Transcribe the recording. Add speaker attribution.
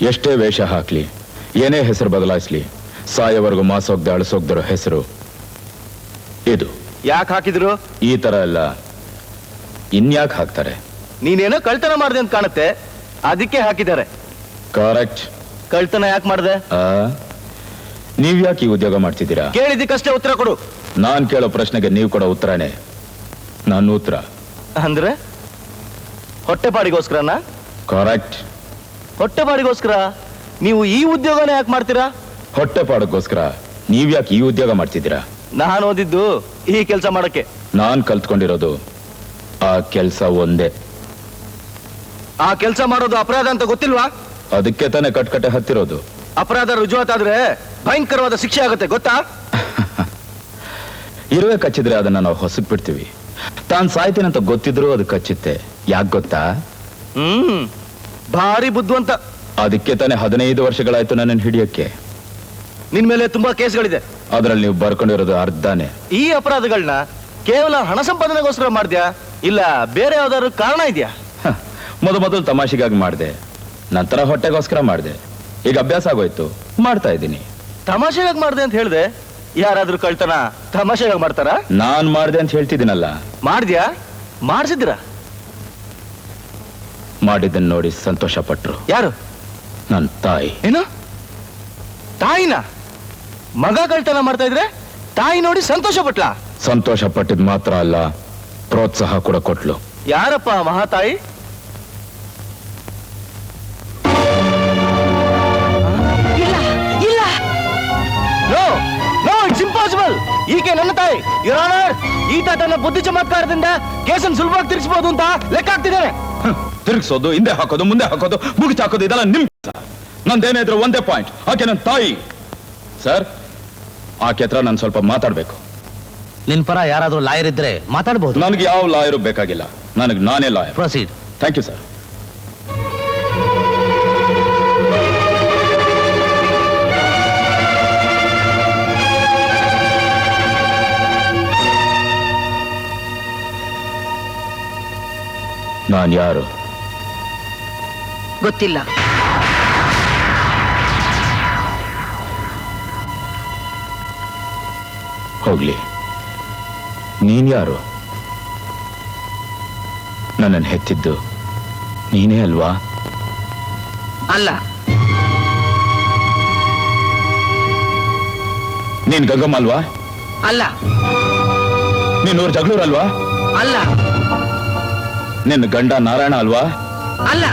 Speaker 1: ಎಷ್ಟೇ ವೇಷ ಹಾಕ್ಲಿ, ಏನೇ ಹೆಸರು ಬದಲಾಯಿಸ್ಲಿ, ಸಾಯವರೆಗೂ ಮಾಸೋಗ್ದೆ ಅಳಿಸೋಗ್ದಿರೋ ಹೆಸರು ಇದು.
Speaker 2: ಯಾಕೆ ಹಾಕಿದ್ರು?
Speaker 1: ಈ ತರ ಎಲ್ಲ ಇನ್ಯಾಕೆ ಹಾಕ್ತಾರೆ?
Speaker 2: ನೀನೇನೋ ಕಳ್ತನ ಮಾಡಿದೆ ಅಂತ ಕಾಣುತ್ತೆ, ಅದಕ್ಕೆ ಹಾಕಿದ್ದಾರೆ.
Speaker 1: ಕರೆಕ್ಟ್.
Speaker 2: ಕಳ್ತನ ಯಾಕೆ ಮಾಡಿದೆ?
Speaker 1: ನೀವ್ಯಾಕೆ ಈ ಉದ್ಯೋಗ ಮಾಡ್ತಿದ್ದೀರಾ?
Speaker 2: ಕೇಳಿದ್ದಕ್ಕಷ್ಟೇ ಉತ್ತರ ಕೊಡು.
Speaker 1: ನಾನ್ ಕೇಳೋ ಪ್ರಶ್ನೆಗೆ ನೀವು ಕೊಡೋ ಉತ್ತರನೇ ನನ್ನ ಉತ್ತರ.
Speaker 2: ಅಂದ್ರೆ ಹೊಟ್ಟೆಪಾಡಿಗೋಸ್ಕರನಾ?
Speaker 1: ಕರೆಕ್ಟ್.
Speaker 2: ಹೊಟ್ಟೆಪಾಡಿಗೋಸ್ಕರ ನೀವು ಈ ಉದ್ಯೋಗನೇ ಯಾಕೆ ಮಾಡ್ತೀರಾ?
Speaker 1: ಹೊಟ್ಟೆಪಾಡಕ್ಕೋಸ್ಕರ ನೀವ್ಯಾಕೆ ಈ ಉದ್ಯೋಗ ಮಾಡ್ತಿದ್ದೀರಾ?
Speaker 2: ನಾನು ಓದಿದ್ದು ಈ ಕೆಲಸ ಮಾಡಕ್ಕೆ.
Speaker 1: ನಾನ್ ಕಲ್ತ್ಕೊಂಡಿರೋದು ಆ ಕೆಲಸ ಒಂದೇ.
Speaker 2: ಆ ಕೆಲಸ ಮಾಡೋದು ಅಪರಾಧ ಅಂತ ಗೊತ್ತಿಲ್ವಾ?
Speaker 1: ಅದಕ್ಕೆ ತಾನೇ ಕಟ್ಕಟ್ಟೆ ಹತ್ತಿರೋದು.
Speaker 2: ಅಪರಾಧ ರುಜುವಾತಾದ್ರೆ ಭಯಂಕರವಾದ ಶಿಕ್ಷೆ ಆಗುತ್ತೆ, ಗೊತ್ತಾ?
Speaker 1: ಇರುವೆ ಕಚ್ಚಿದ್ರೆ ಅದನ್ನ ನಾವು ಹೊಸಕ್ ಬಿಡ್ತೀವಿ. ತಾನ್ ಸಾಯ್ತೀನಂತ ಗೊತ್ತಿದ್ರು ಅದು ಕಚ್ಚುತ್ತೆ. ಯಾಕೆ ಗೊತ್ತಾ?
Speaker 2: ಭಾರಿ ಬುದ್ಧಿವಂತ.
Speaker 1: ಅದಕ್ಕೆ ತಾನೇ 15 ವರ್ಷಗಳಾಯ್ತು ನನ್ನನ್ನು ಹಿಡಿಯಕ್ಕೆ.
Speaker 2: ನಿನ್ ಮೇಲೆ ತುಂಬಾ ಕೇಸ್ಗಳಿದೆ.
Speaker 1: ಅದ್ರಲ್ಲಿ ನೀವು ಬರ್ಕೊಂಡಿರೋದು ಅರ್ಧನೇ.
Speaker 2: ಈ ಅಪರಾಧಗಳನ್ನ ಕೇವಲ ಹಣ ಸಂಪಾದನೆಗೋಸ್ಕರ ಮಾಡ್ದ್ಯಾ, ಇಲ್ಲ ಬೇರೆ ಯಾವ್ದಾದ್ರು ಕಾರಣ ಇದೆಯಾ?
Speaker 1: ಮೊದಲು ತಮಾಷೆಗಾಗಿ ಮಾಡಿದೆ, ನಂತರ ಹೊಟ್ಟೆಗೋಸ್ಕರ ಮಾಡಿದೆ. ಈಗ ಅಭ್ಯಾಸ ಆಗೋಯ್ತು, ಮಾಡ್ತಾ ಇದ್ದೀನಿ.
Speaker 2: ತಮಾಷೆಗಾಗಿ ಮಾಡ್ದೆ ಅಂತ ಹೇಳ್ದೆ. ಯಾರಾದ್ರೂ ಕಳ್ತನ ತಮಾಷೆಗಾಗಿ ಮಾಡ್ತಾರ?
Speaker 1: ನಾನ್ ಮಾಡ್ದೆ ಅಂತ ಹೇಳ್ತಿದ್ದೀನಲ್ಲ.
Speaker 2: ಮಾಡ್ದ್ಯಾ? ಮಾಡ್ಸಿದ್ರ?
Speaker 1: ಮಾಡಿದ್ದನ್ನು ನೋಡಿ ಸಂತೋಷ ಪಟ್ರು.
Speaker 2: ಯಾರು?
Speaker 1: ನನ್ನ ತಾಯಿ.
Speaker 2: ಏನು? ತಾಯಿನ? ಮಗ ಕಳ್ತನ ಮಾಡ್ತಾ ಇದ್ರೆ ತಾಯಿ ನೋಡಿ ಸಂತೋಷ ಪಟ್ಲಾ?
Speaker 1: ಸಂತೋಷ ಪಟ್ಟಿದ್ ಮಾತ್ರ ಅಲ್ಲ, ಪ್ರೋತ್ಸಾಹ ಕೂಡ ಕೊಟ್ಲು.
Speaker 2: ಯಾರಪ್ಪ ಮಹಾತಾಯಿ? ಇಂಪಾಸಿಬಲ್. ಈಕೆ ನನ್ನ ತಾಯಿ. ಯುವರ್ ಆನರ್, ಈತ ತನ್ನ ಬುದ್ಧಿ ಚಮತ್ಕಾರದಿಂದ ಕೇಸನ್ನು ಸುಲಭವಾಗಿ ತಿರುಗಿಸಬಹುದು ಅಂತ ಲೆಕ್ಕ ಹಾಕ್ತಿದ್ದೇನೆ.
Speaker 1: ತಿರುಗಿಸೋದು, ಹಿಂದೆ ಹಾಕೋದು, ಮುಂದೆ ಹಾಕೋದು, ಮುಗಿಸಿ ಹಾಕೋದು, ಇದೆಲ್ಲ ನಿಮ್ ಕೆಲಸ. ನಂದೇನೇ ಇದ್ರು ಒಂದೇ ಪಾಯಿಂಟ್, ಆಕೆ ನನ್ನ ತಾಯಿ. ಸರ್, ಆಕೆ ಹತ್ರ ನಾನು ಸ್ವಲ್ಪ ಮಾತಾಡ್ಬೇಕು.
Speaker 3: ನಿನ್ ಪರ ಯಾರಾದ್ರೂ ಲಾಯರ್ ಇದ್ರೆ ಮಾತಾಡಬಹುದು.
Speaker 1: ನನಗೆ ಯಾವ ಲಾಯರು ಬೇಕಾಗಿಲ್ಲ, ನನಗೆ ನಾನೇ lawyer.
Speaker 3: Proceed.
Speaker 1: Thank you sir. ನಾನು ಯಾರು?
Speaker 4: ಗೊತ್ತಿಲ್ಲ.
Speaker 1: ಹೋಗ್ಲಿ, ನೀನ್ ಯಾರು? ನನ್ನನ್ನು ಹೆತ್ತಿದ್ದು ನೀನೇ ಅಲ್ವಾ?
Speaker 4: ಅಲ್ಲ.
Speaker 1: ನೀನ್ ಗಂಗಮ್ಮ ಅಲ್ವಾ?
Speaker 4: ಅಲ್ಲ.
Speaker 1: ನೀನ್ ಜಗಳೂರ್ ಅಲ್ವಾ?
Speaker 4: ಅಲ್ಲ.
Speaker 1: ನಿನ್ನ ಗಂಡ ನಾರಾಯಣ ಅಲ್ವಾ?
Speaker 4: ಅಲ್ಲ.